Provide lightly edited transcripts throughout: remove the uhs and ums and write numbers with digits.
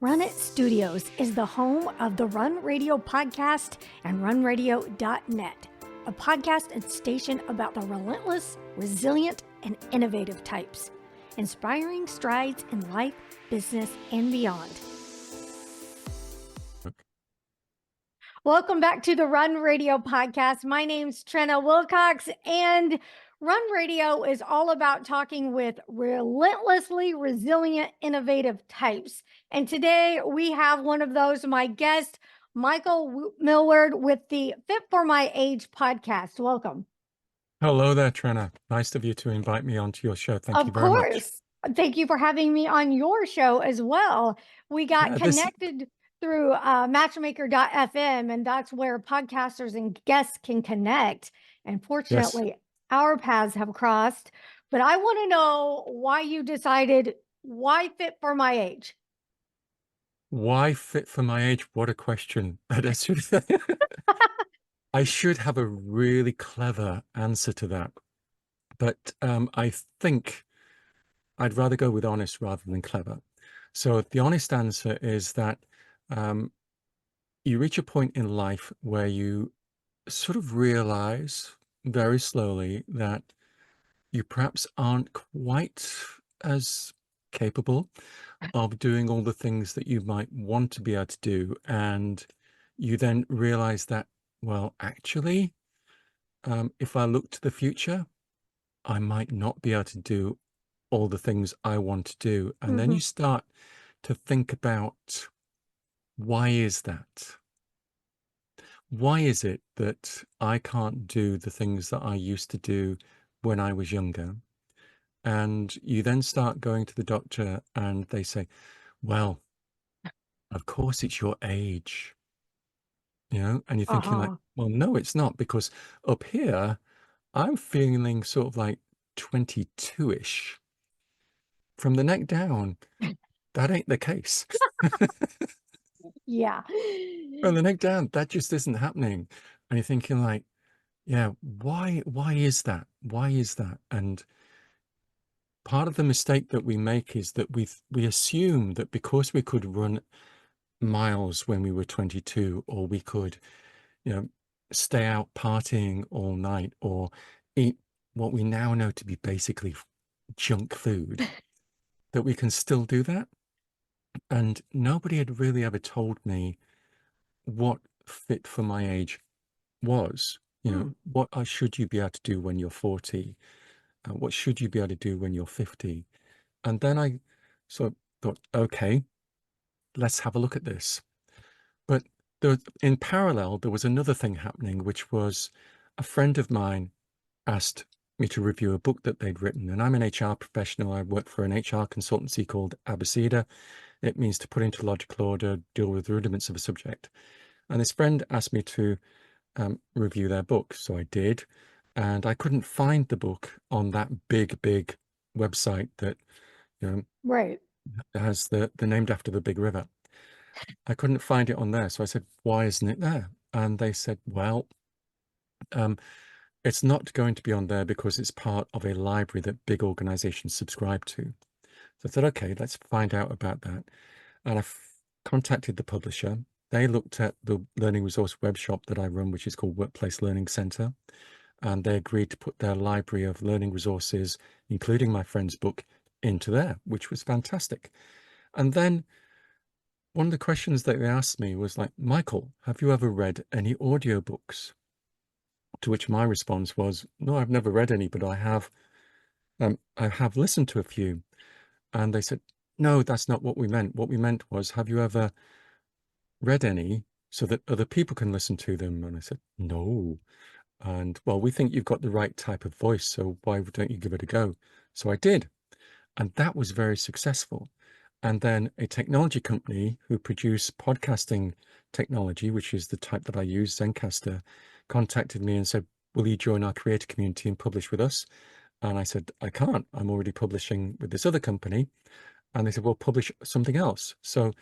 Run It Studios is the home of the Run Radio podcast and runradio.net, a podcast and station about the relentless, resilient, and innovative types, inspiring strides in life, business, and beyond. Welcome back to the Run Radio podcast. My name's Trenna Wilcox, and Run Radio is all about talking with relentlessly resilient, innovative types. And today we have one of those, my guest, Michael Millword with the Fit for My Age podcast. Welcome. Hello there, Trenna. Nice of you to invite me onto your show. Thank you very much. Of course. Thank you for having me on your show as well. We got connected through matchmaker.fm, and that's where podcasters and guests can connect. And fortunately, our paths have crossed. But I want to know why you decided, why Fit for My Age? Why Fit for My Age? What a question. I should have a really clever answer to that. But I think I'd rather go with honest rather than clever. So the honest answer is that you reach a point in life where you sort of realize very slowly that you perhaps aren't quite as capable of doing all the things that you might want to be able to do. And you then realize that, well, actually, if I look to the future, I might not be able to do all the things I want to do. And then you start to think about, why is that? Why is it that I can't do the things that I used to do when I was younger? And you then start going to the doctor and they say, well, of course it's your age, and you're thinking like, well, no, it's not, because up here, I'm feeling sort of like 22-ish. From the neck down, that ain't the case. Yeah. From the neck down, that just isn't happening. And you're thinking like, yeah, why is that? Why is that? And part of the mistake that we make is that we assume that because we could run miles when we were 22, or we could, stay out partying all night, or eat what we now know to be basically junk food, that we can still do that. And nobody had really ever told me what fit for my age was. What should you be able to do when you're 40? What should you be able to do when you're 50? And then I sort of thought, okay, let's have a look at this. But in parallel, there was another thing happening, which was a friend of mine asked me to review a book that they'd written. And I'm an HR professional. I work for an HR consultancy called Abacida. It means to put into logical order, deal with the rudiments of a subject. And this friend asked me to review their book. So I did. And I couldn't find the book on that big website that, Right. has the named after the big river. I couldn't find it on there. So I said, why isn't it there? And they said, well, it's not going to be on there because it's part of a library that big organizations subscribe to. So I said, okay, let's find out about that. And I contacted the publisher. They looked at the learning resource web shop that I run, which is called Workplace Learning Center. And they agreed to put their library of learning resources, including my friend's book, into there, which was fantastic. And then one of the questions that they asked me was like, Michael, have you ever read any audiobooks? To which my response was, no, I've never read any, but I have listened to a few. And they said, no, that's not what we meant. What we meant was, have you ever read any so that other people can listen to them? And I said, no. And well, we think you've got the right type of voice, so why don't you give it a go? So I did. And that was very successful. And then a technology company who produce podcasting technology, which is the type that I use, Zencaster, contacted me and said, will you join our creator community and publish with us? And I said, I can't. I'm already publishing with this other company. And they said, well, publish something else. So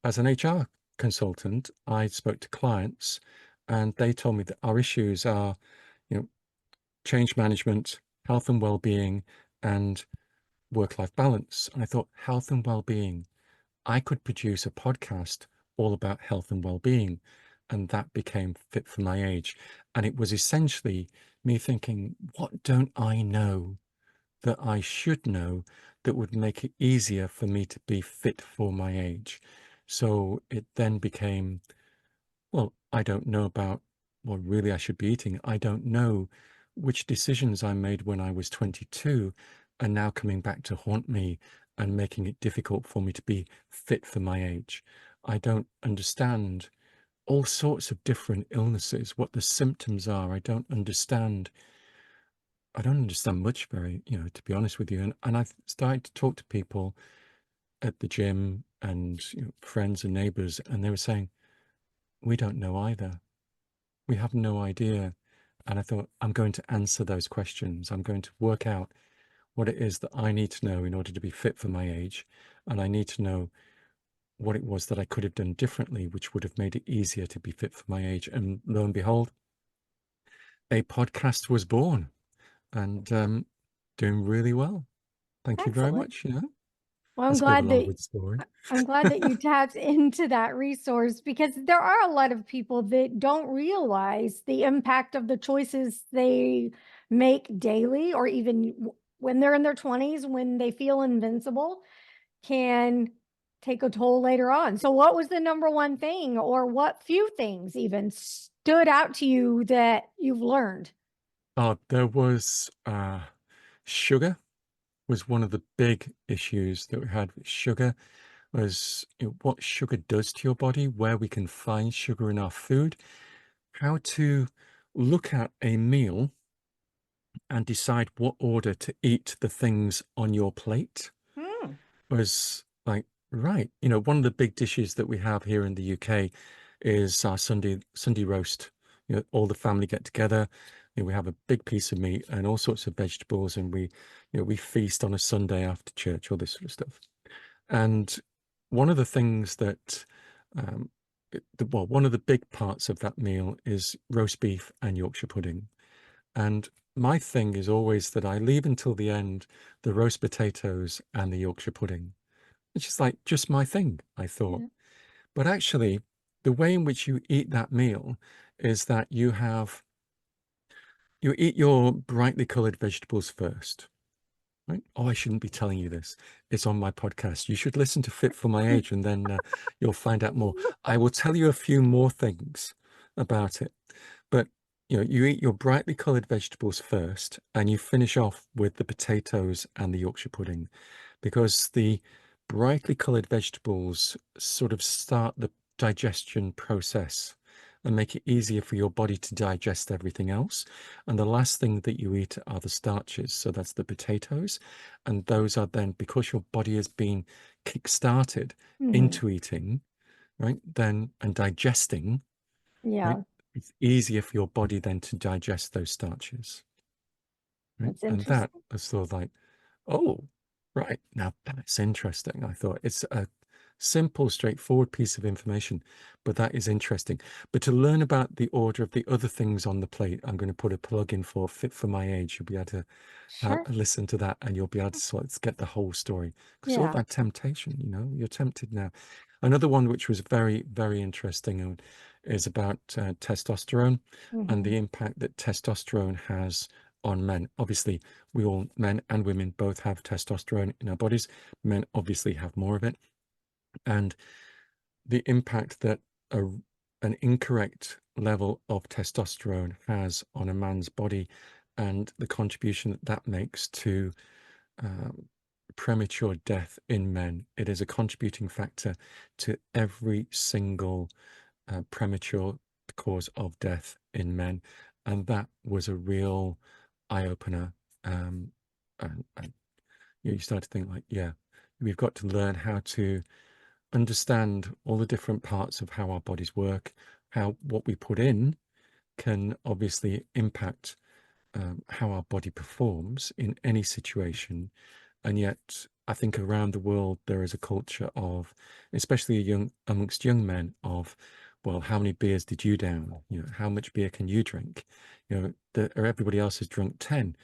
as an HR consultant, I spoke to clients and they told me that our issues are, change management, health and well-being, and work-life balance. And I thought, health and well-being, I could produce a podcast all about health and well-being, and that became Fit for My Age. And it was essentially me thinking, what don't I know that I should know that would make it easier for me to be fit for my age? So it then became, well, I don't know about what really I should be eating. I don't know which decisions I made when I was 22 are now coming back to haunt me and making it difficult for me to be fit for my age. I don't understand all sorts of different illnesses, what the symptoms are. I don't understand much, very, to be honest with you. And I've started to talk to people at the gym and friends and neighbors, and they were saying, we don't know either. We have no idea. And I thought, I'm going to answer those questions. I'm going to work out what it is that I need to know in order to be fit for my age. And I need to know what it was that I could have done differently, which would have made it easier to be fit for my age. And lo and behold, a podcast was born and doing really well. Thank you very Excellent. much. Well, That's a bit of a long-winded story. I'm glad that you tapped into that resource, because there are a lot of people that don't realize the impact of the choices they make daily, or even when they're in their 20s, when they feel invincible, can take a toll later on. So what was the number one thing, or what few things even stood out to you that you've learned? There was sugar was one of the big issues that we had with sugar. Was what sugar does to your body, where we can find sugar in our food, how to look at a meal and decide what order to eat the things on your plate. Hmm. Was like, right, one of the big dishes that we have here in the UK is our Sunday roast. All the family get together, we have a big piece of meat and all sorts of vegetables, and we feast on a Sunday after church, all this sort of stuff. And one of the things that, one of the big parts of that meal is roast beef and Yorkshire pudding. And my thing is always that I leave until the end the roast potatoes and the Yorkshire pudding. It's just like just my thing, I thought. Yeah. But actually, the way in which you eat that meal is that you eat your brightly colored vegetables first. Right? Oh, I shouldn't be telling you this. It's on my podcast. You should listen to Fit for My Age, and then you'll find out more. I will tell you a few more things about it. But you eat your brightly colored vegetables first, and you finish off with the potatoes and the Yorkshire pudding, because the brightly colored vegetables sort of start the digestion process and make it easier for your body to digest everything else. And the last thing that you eat are the starches. So that's the potatoes. And those are then, because your body has been kick-started Mhm. into eating, right, then, and digesting, right, Yeah, it's easier for your body then to digest those starches, right? that's And that interesting. was sort of like, oh, right, now that's interesting. I thought it's a simple, straightforward piece of information, but that is interesting. But to learn about the order of the other things on the plate, I'm going to put a plug in for Fit for My Age. You'll be able to Sure. listen to that, and you'll be able to sort of get the whole story, because all Yeah. that temptation, you're tempted now. Another one which was very, very interesting is about testosterone and Mhm. the impact that testosterone has on men. Obviously, men and women both have testosterone in our bodies. Men obviously have more of it. And the impact that an incorrect level of testosterone has on a man's body, and the contribution that that makes to um, premature death in men. It is a contributing factor to every single premature cause of death in men. And that was a real eye opener. And you start to think, like, yeah, we've got to learn how to understand all the different parts of how our bodies work, how what we put in can obviously impact how our body performs in any situation. And yet, I think around the world there is a culture of, especially amongst young men, of, well, how many beers did you down? How much beer can you drink? Or everybody else has drunk 10.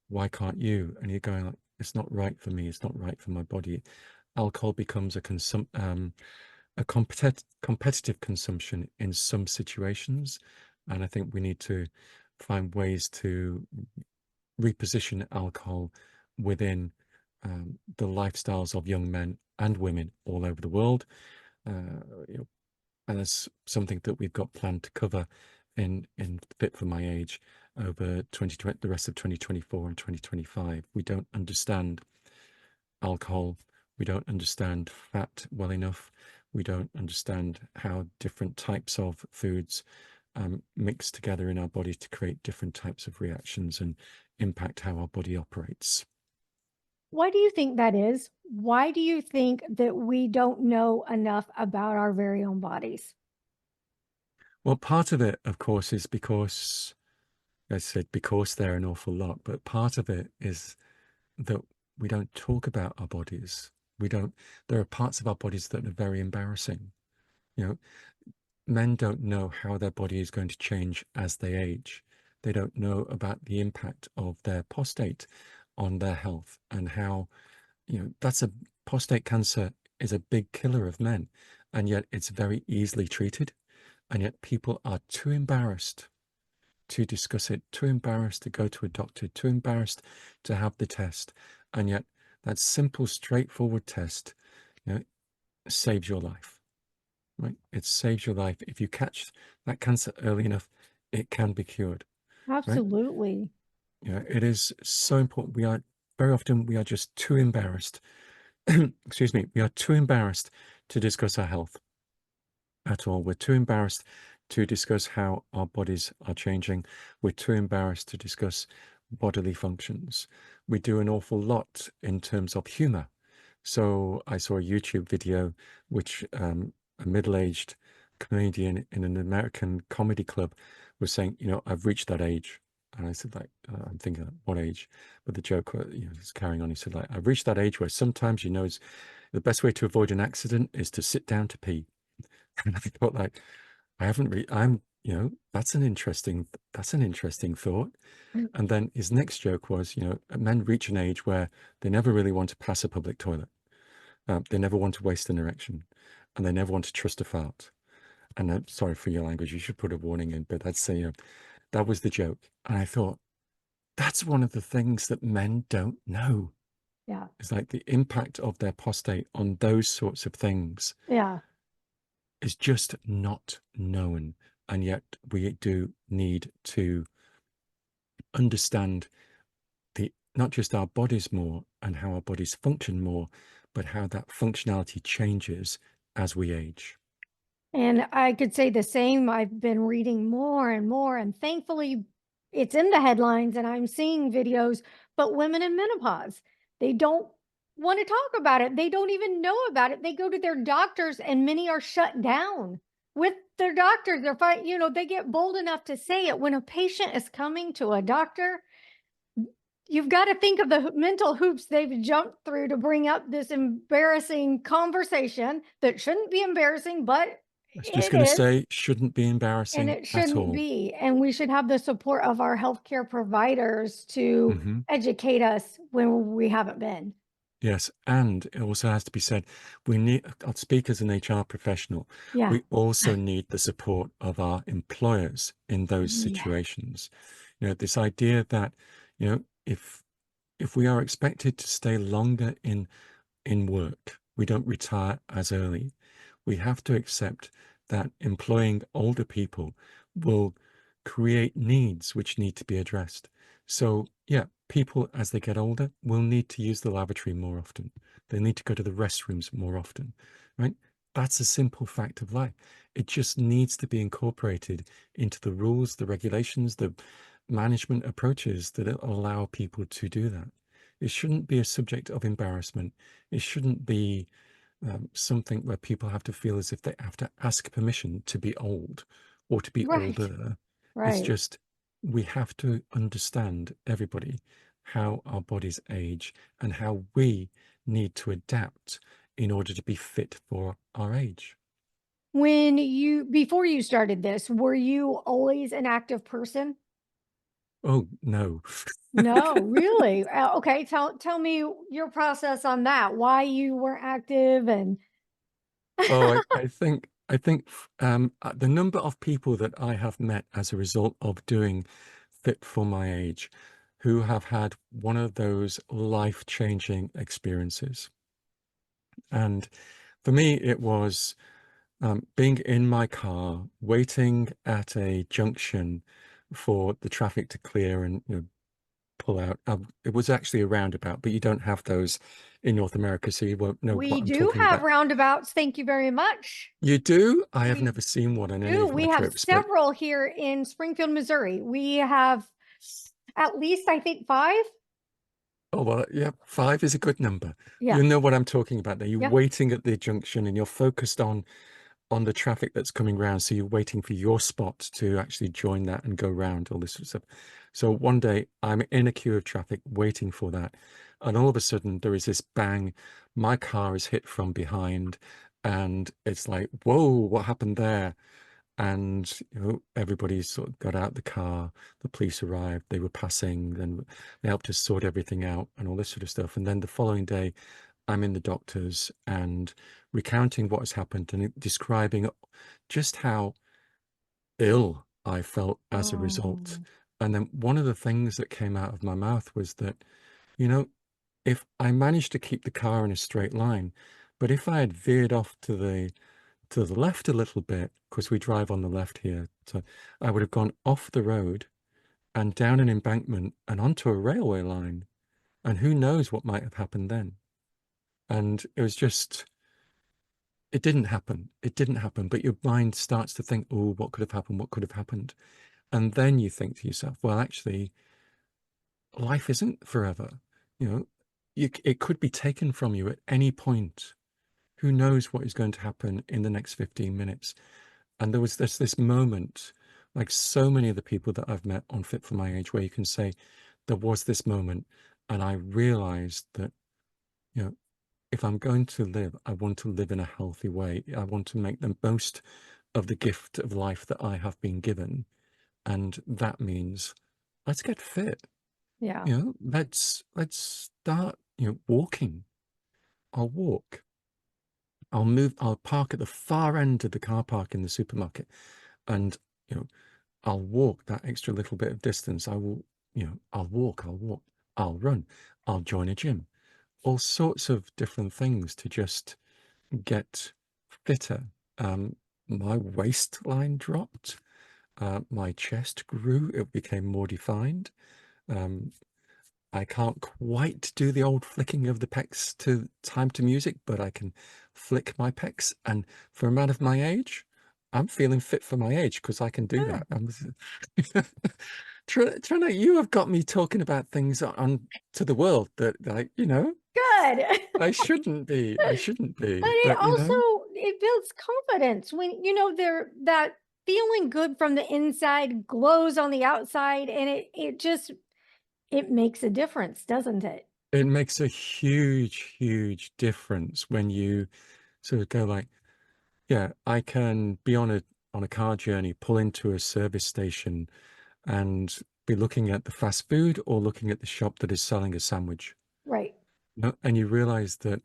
Why can't you? And you're going like, it's not right for me. It's not right for my body. alcohol becomes a competitive consumption in some situations. And I think we need to find ways to reposition alcohol within the lifestyles of young men and women all over the world. You know, and that's something that we've got planned to cover in Fit for My Age over 2020, the rest of 2024 and 2025. We don't understand alcohol. We don't understand fat well enough. We don't understand how different types of foods mix together in our bodies to create different types of reactions and impact how our body operates. Why do you think that is? Why do you think that we don't know enough about our very own bodies? Well, part of it, of course, is because, I said, because they're an awful lot, but part of it is that we don't talk about our bodies. There are parts of our bodies that are very embarrassing. You know, men don't know how their body is going to change as they age. They don't know about the impact of their prostate on their health and how, prostate cancer is a big killer of men, and yet it's very easily treated. And yet people are too embarrassed to discuss it, too embarrassed to go to a doctor, too embarrassed to have the test. And yet that simple, straightforward test, saves your life, right? It saves your life. If you catch that cancer early enough, it can be cured, right? Absolutely. It is so important. Very often we are just too embarrassed. Excuse me. We are too embarrassed to discuss our health at all. We're too embarrassed to discuss how our bodies are changing. We're too embarrassed to discuss bodily functions. We do an awful lot in terms of humor. So I saw a YouTube video which a middle-aged comedian in an American comedy club was saying, I've reached that age. And I said, I'm thinking, what age? But the joke, is carrying on. He said, I've reached that age where sometimes, the best way to avoid an accident is to sit down to pee. And I thought, I haven't really, that's an interesting thought. Mm. And then his next joke was, men reach an age where they never really want to pass a public toilet. They never want to waste an erection, and they never want to trust a fart. And sorry for your language, you should put a warning in, but that was the joke. And I thought, that's one of the things that men don't know. Yeah. It's like the impact of their prostate on those sorts of things Yeah. is just not known. And yet we do need to understand not just our bodies more and how our bodies function more, but how that functionality changes as we age. And I could say the same. I've been reading more and more, and thankfully it's in the headlines and I'm seeing videos, but women in menopause, they don't want to talk about it. They don't even know about it. They go to their doctors and many are shut down with their doctors. They're fine, they get bold enough to say it when a patient is coming to a doctor. You've got to think of the mental hoops they've jumped through to bring up this embarrassing conversation that shouldn't be embarrassing, but I was just it going to is, say, shouldn't be and embarrassing it at shouldn't all. be. And we should have the support of our healthcare providers to Hmm. educate us when we haven't been. Yes, and it also has to be said, I'll speak as an HR professional, Yeah. we also need the support of our employers in those Yeah. situations. This idea that, if we are expected to stay longer in work, we don't retire as early. We have to accept that employing older people will create needs which need to be addressed. So, yeah, people as they get older will need to use the lavatory more often. They need to go to the restrooms more often, right? That's a simple fact of life. It just needs to be incorporated into the rules, the regulations, the management approaches that allow people to do that. It shouldn't be a subject of embarrassment. It shouldn't be something where people have to feel as if they have to ask permission to be old or to be Right. older. It's Right. just, we have to understand, everybody, how our bodies age and how we need to adapt in order to be fit for our age. Before you started this, were you always an active person? Oh, no. No, really? Okay, tell me your process on that. Why you weren't active and Oh, I think the number of people that I have met as a result of doing Fit for My Age who have had one of those life-changing experiences. And for me, it was being in my car, waiting at a junction for the traffic to clear and pull out. It was actually a roundabout, but you don't have those in North America, so you won't know we what I'm do talking have about. roundabouts. Thank you very much. You do? I have We never seen one on any do. of my We have trips, but several here in Springfield, Missouri. We have at least, I think, five. oh well, yeah, five is a good number. Yeah. You know what I'm talking about there. You're Yeah. waiting at the junction and you're focused on the traffic that's coming round. So you're waiting for your spot to actually join that and go round, all this sort of stuff. So one day I'm in a queue of traffic waiting for that. And all of a sudden there is this bang. My car is hit from behind. And it's like, whoa, what happened there? And everybody sort of got out the car. The police arrived. They were passing. Then they helped us sort everything out and all this sort of stuff. And then the following day, I'm in the doctors and recounting what has happened and describing just how ill I felt as a result. Oh, And then one of the things that came out of my mouth was that, you know, if I managed to keep the car in a straight line, but if I had veered off to the left a little bit, because we drive on the left here, so I would have gone off the road and down an embankment and onto a railway line. And who knows what might have happened then. And it was just, it didn't happen. It didn't happen. But your mind starts to think, oh, what could have happened? What could have happened? And then you think to yourself, well, actually, life isn't forever. You know, it could be taken from you at any point. Who knows what is going to happen in the next 15 minutes? And there was this moment, like so many of the people that I've met on Fit for My Age, where you can say, there was this moment, and I realized that, you know, if I'm going to live, I want to live in a healthy way. I want to make the most of the gift of life that I have been given. And that means let's get fit. yeah. Let's start, walking. I'll walk. I'll park at the far end of the car park in the supermarket and, you know, I'll walk that extra little bit of distance. I will, I'll walk, I'll run, I'll join a gym, all sorts of different things to just get fitter. Um, my waistline dropped, my chest grew, it became more defined. Um, I can't quite do the old flicking of the pecs to time to music, but I can flick my pecs. And for a man of my age, I'm feeling fit for my age because I can do Good. that. Trina, you have got me talking about things on to the world that Good. I shouldn't be. I shouldn't But be. it But also it builds confidence when they're that feeling good from the inside glows on the outside and it just it makes a difference, doesn't it? it makes a huge, huge difference when you sort of go like, yeah, I can be on a car journey, pull into a service station and be looking at the fast food or looking at the shop that is selling a sandwich. Right. And you realize that,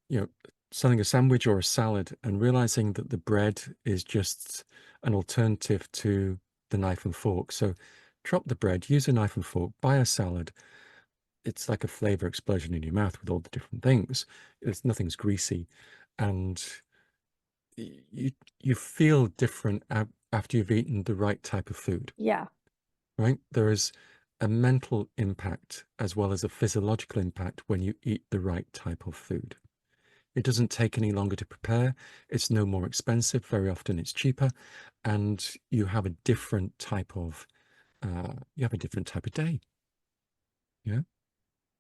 you know, selling a sandwich or a salad and realizing that the bread is just an alternative to the knife and fork. So drop the bread, use a knife and fork, buy a salad. It's like a flavor explosion in your mouth with all the different things. Nothing's greasy. And you you feel different after you've eaten the right type of food, Yeah. right? There is a mental impact as well as a physiological impact when you eat the right type of food. It doesn't take any longer to prepare. It's no more expensive. Very often it's cheaper, and you have a different type of day. Yeah.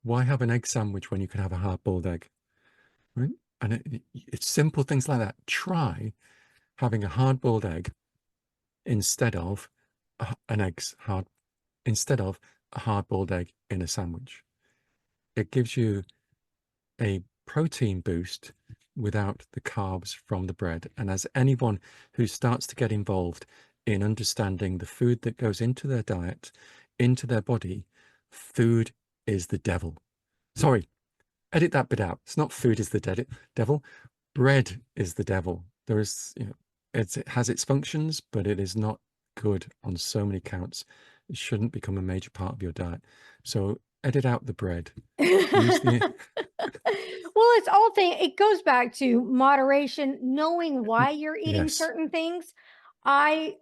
Why have an egg sandwich when you can have a hard-boiled egg, right? And it's simple things like that. Try having a hard-boiled egg instead of an egg's hard instead of a hard-boiled egg in a sandwich. It gives you a protein boost without the carbs from the bread. And as anyone who starts to get involved in understanding the food that goes into their diet, into their body, food is the devil. Sorry, edit that bit out. It's not food is the devil. Bread is the devil. There is, it has its functions, but it is not good on so many counts. It shouldn't become a major part of your diet. So edit out the bread. Use the Well, it goes back to moderation, knowing why you're eating yes, certain things. I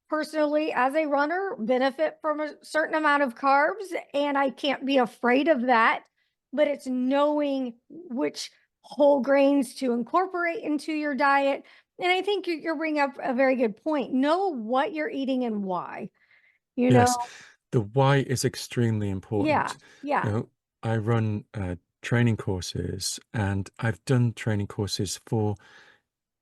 personally, as a runner, benefit from a certain amount of carbs, and I can't be afraid of that. But it's knowing which whole grains to incorporate into your diet. And I think you're bringing up a very good point. Know what you're eating and why. You know, yes. The why is extremely yeah, important. yeah. I run training courses, and I've done training courses for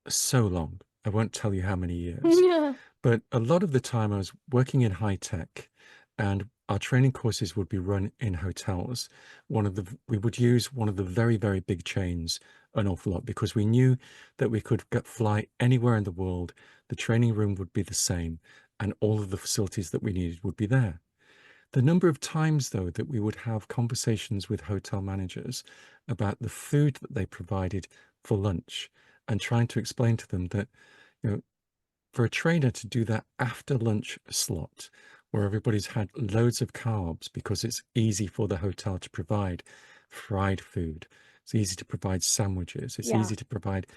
so long. I won't tell you how many years. But a lot of the time I was working in high tech, and our training courses would be run in hotels. We would use one of the very, very big chains an awful lot because we knew that we could fly anywhere in the world. The training room would be the same, and all of the facilities that we needed would be there. The number of times, though, that we would have conversations with hotel managers about the food that they provided for lunch and trying to explain to them that, you know, for a trainer to do that after lunch slot where everybody's had loads of carbs because it's easy for the hotel to provide fried food. It's easy to provide sandwiches. It's Yeah. easy to provide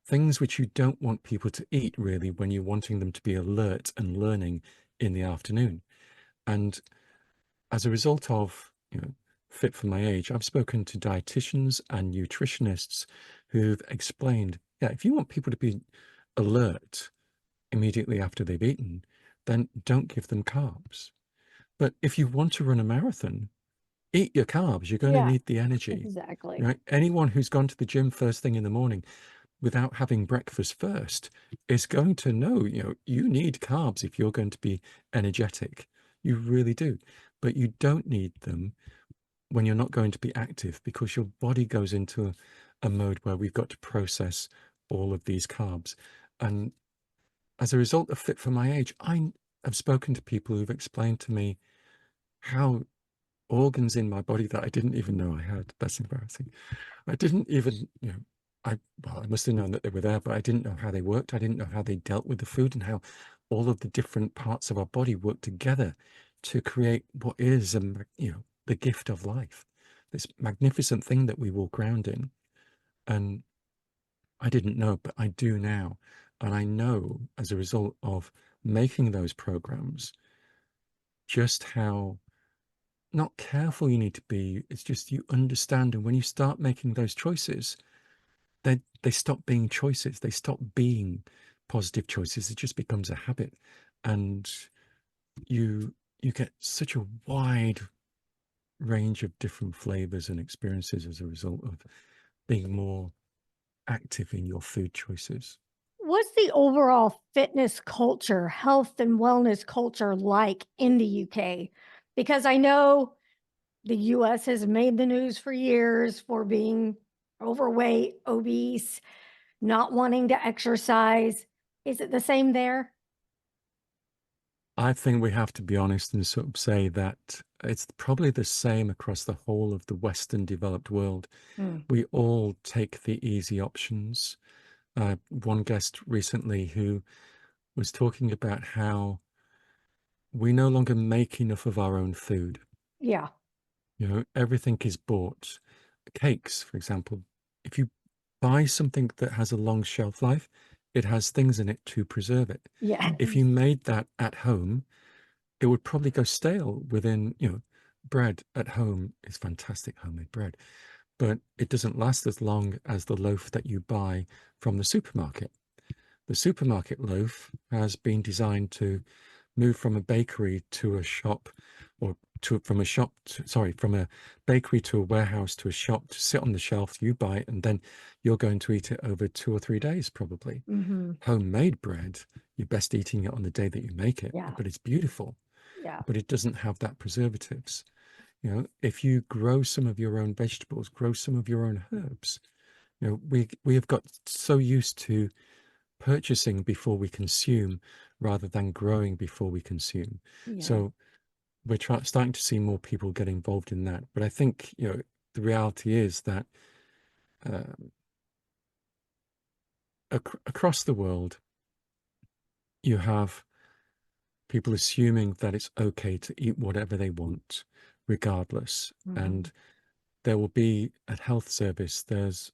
things which you don't want people to eat really when you're wanting them to be alert and learning in the afternoon. And as a result of, fit for my age, I've spoken to dietitians and nutritionists who've explained, yeah, if you want people to be alert immediately after they've eaten, then don't give them carbs. But if you want to run a marathon, eat your carbs. You're going to Yeah, need the energy, exactly. right? Anyone who's gone to the gym first thing in the morning without having breakfast first is going to know, you need carbs if you're going to be energetic. You really do. But you don't need them when you're not going to be active because your body goes into a mode where we've got to process all of these carbs. And as a result of Fit for My Age, I have spoken to people who've explained to me how organs in my body that I didn't even know I had. That's embarrassing. I didn't even, I must have known that they were there, but I didn't know how they worked. I didn't know how they dealt with the food and how all of the different parts of our body work together to create what is, the gift of life, this magnificent thing that we walk around in. And I didn't know, but I do now. And I know as a result of making those programs, just how not careful you need to be. It's just you understand. And when you start making those choices, they stop being choices. They stop being positive choices. It just becomes a habit. And you get such a wide range of different flavors and experiences as a result of being more active in your food choices. What's the overall fitness culture, health and wellness culture like in the UK? Because I know the US has made the news for years for being overweight, obese, not wanting to exercise. Is it the same there? I think we have to be honest and sort of say that it's probably the same across the whole of the Western developed world. Mm, We all take the easy options. One guest recently who was talking about how we no longer make enough of our own food. yeah. Everything is bought. Cakes, for example, if you buy something that has a long shelf life, it has things in it to preserve it. Yeah. If you made that at home, it would probably go stale within, bread at home is fantastic homemade bread, but it doesn't last as long as the loaf that you buy from the supermarket. The supermarket loaf has been designed to move from a bakery to a shop or from a bakery to a warehouse to a shop to sit on the shelf, you buy it, and then you're going to eat it over 2 or 3 days probably. Hmm. Homemade bread, you're best eating it on the day that you make it, Yeah. but it's beautiful, Yeah. but it doesn't have that preservatives. If you grow some of your own vegetables, grow some of your own herbs, we have got so used to purchasing before we consume rather than growing before we consume. Yeah. So we're starting to see more people get involved in that. But I think, the reality is that um, across the world, you have people assuming that it's okay to eat whatever they want, regardless. And there will be a health service, there's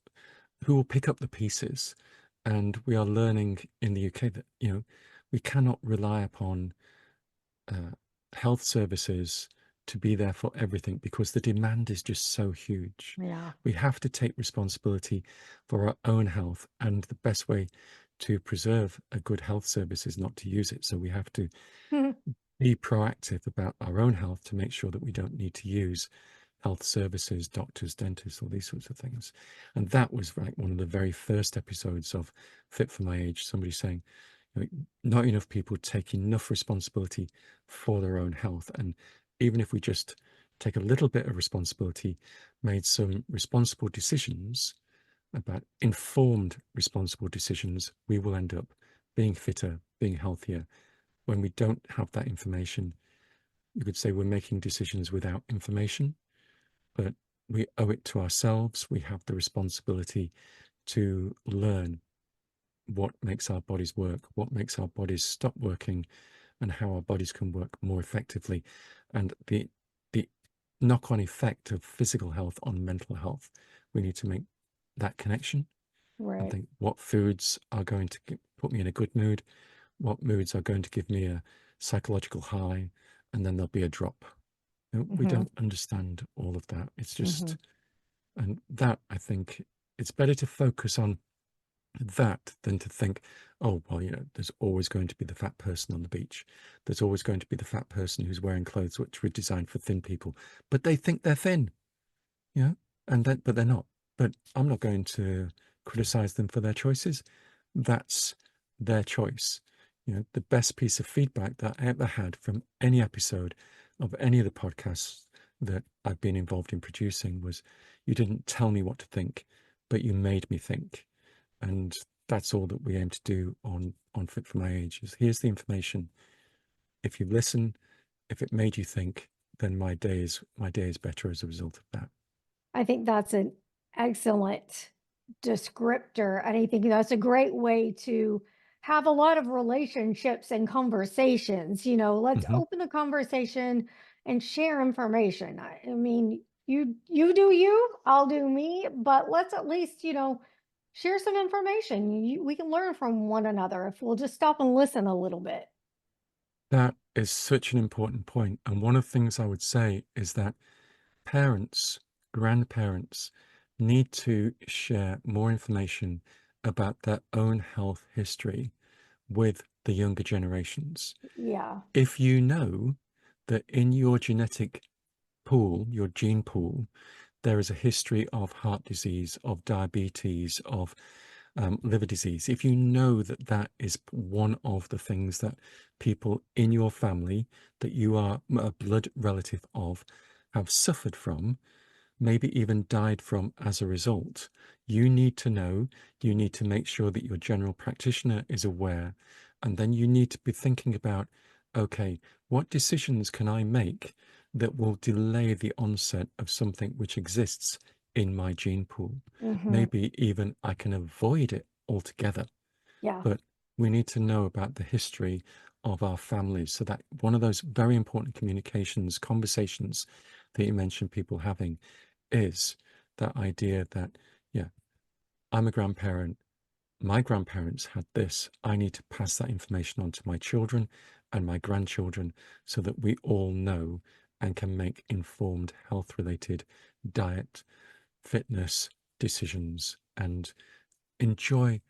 who will pick up the pieces. And we are learning in the UK that, we cannot rely upon uh, health services to be there for everything because the demand is just so huge. Yeah. We have to take responsibility for our own health, and the best way to preserve a good health service is not to use it. So we have to be proactive about our own health to make sure that we don't need to use health services, doctors, dentists, all these sorts of things. And that was like one of the very first episodes of Fit for My Age, somebody saying, not enough people take enough responsibility for their own health. And even if we just take a little bit of responsibility, made some responsible decisions about informed, responsible decisions, we will end up being fitter, being healthier. When we don't have that information, you could say we're making decisions without information, but we owe it to ourselves. We have the responsibility to learn what makes our bodies work, what makes our bodies stop working, and how our bodies can work more effectively. And the knock-on effect of physical health on mental health. We need to make that connection and Right. think what foods are going to put me in a good mood, what moods are going to give me a psychological high, and then there'll be a drop. We don't understand all of that. It's just, and that I think it's better to focus on that than to think, oh, well, there's always going to be the fat person on the beach. There's always going to be the fat person who's wearing clothes which were designed for thin people, but they think they're thin, but they're not. But I'm not going to criticize them for their choices. That's their choice. The best piece of feedback that I ever had from any episode of any of the podcasts that I've been involved in producing was, you didn't tell me what to think, but you made me think. And that's all that we aim to do on Fit for My Age. Is here's the information. If you listen, if it made you think, then my day is better as a result of that. I think that's an excellent descriptor. And I think that's a great way to have a lot of relationships and conversations. Let's Hmm. open the conversation and share information. I mean, you do you, I'll do me, but let's at least, share some information. We can learn from one another if we'll just stop and listen a little bit. That is such an important point. And one of the things I would say is that parents, grandparents need to share more information about their own health history with the younger generations. Yeah. If you know that in your genetic pool, your gene pool, there is a history of heart disease, of diabetes, of liver disease, if you know that that is one of the things that people in your family that you are a blood relative of have suffered from, maybe even died from as a result, you need to know, you need to make sure that your general practitioner is aware. And then you need to be thinking about, okay, what decisions can I make that will delay the onset of something which exists in my gene pool? Maybe even I can avoid it altogether. Yeah. But we need to know about the history of our families. So that one of those very important conversations that you mentioned people having is that idea that, yeah, I'm a grandparent. My grandparents had this. I need to pass that information on to my children and my grandchildren so that we all know and can make informed health related diet, fitness decisions and enjoy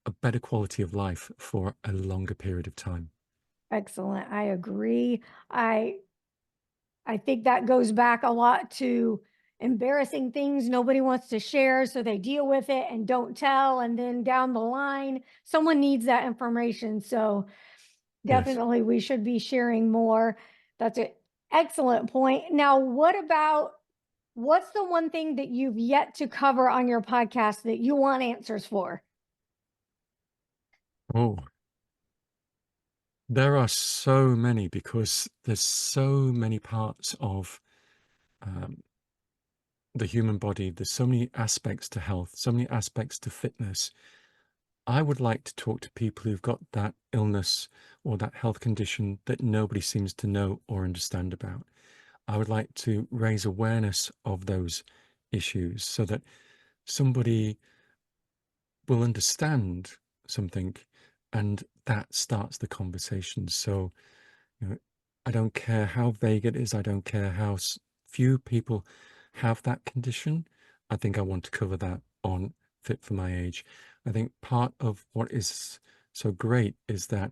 a better quality of life for a longer period of time. Excellent. I agree. I think that goes back a lot to embarrassing things nobody wants to share, so they deal with it and don't tell. And then down the line, someone needs that information. So Yes. definitely we should be sharing more. That's an excellent point. Now, what's the one thing that you've yet to cover on your podcast that you want answers for? Oh, There are so many because there's so many parts of um, the human body. There's so many aspects to health, so many aspects to fitness. I would like to talk to people who've got that illness or that health condition that nobody seems to know or understand about. I would like to raise awareness of those issues so that somebody will understand something and that starts the conversation. So, you know, I don't care how vague it is. I don't care how few people have that condition. I think I want to cover that on Fit for My Age. I think part of what is so great is that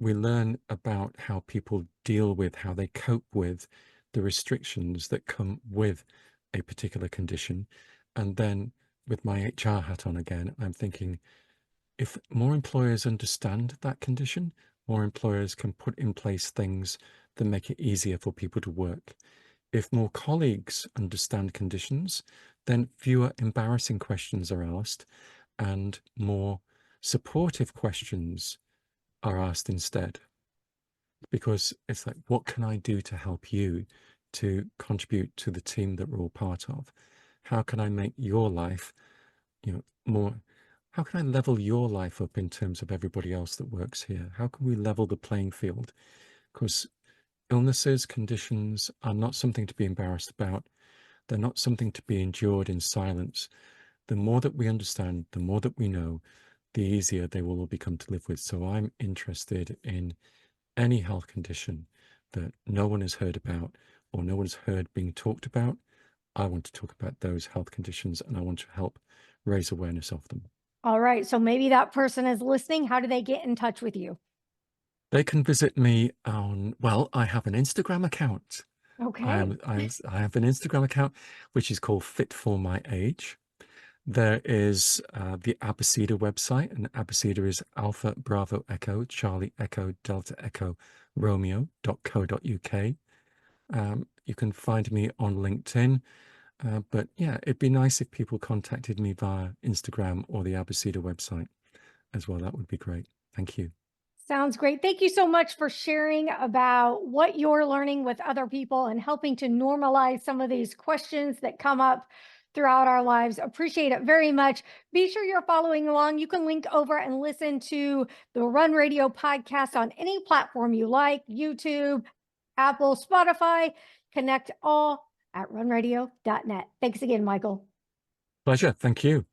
we learn about how people deal with, how they cope with the restrictions that come with a particular condition. And then with my HR hat on again, I'm thinking if more employers understand that condition, more employers can put in place things that make it easier for people to work. If more colleagues understand conditions, then fewer embarrassing questions are asked and more supportive questions are asked instead. Because it's like, what can I do to help you to contribute to the team that we're all part of? How can I make your life, more, how can I level your life up in terms of everybody else that works here? How can we level the playing field? Because illnesses, conditions are not something to be embarrassed about. They're not something to be endured in silence. The more that we understand, the more that we know, the easier they will all become to live with. So I'm interested in any health condition that no one has heard about or no one's heard being talked about. I want to talk about those health conditions and I want to help raise awareness of them. All right. So maybe that person is listening. How do they get in touch with you? They can visit me on, well, I have an Instagram account. Okay. I have an Instagram account which is called Fit for My Age. There is the Abeceda website, and Abeceda is Alpha Bravo Echo Charlie Echo Delta Echo Romeo.co.uk. You can find me on LinkedIn, but yeah, it'd be nice if people contacted me via Instagram or the Abeceda website as well. That would be great. Thank you. Sounds great. Thank you so much for sharing about what you're learning with other people and helping to normalize some of these questions that come up throughout our lives. Appreciate it very much. Be sure you're following along. You can link over and listen to the Run Radio podcast on any platform you like, YouTube, Apple, Spotify. Connect all at runradio.net. Thanks again, Michael. Pleasure. Thank you.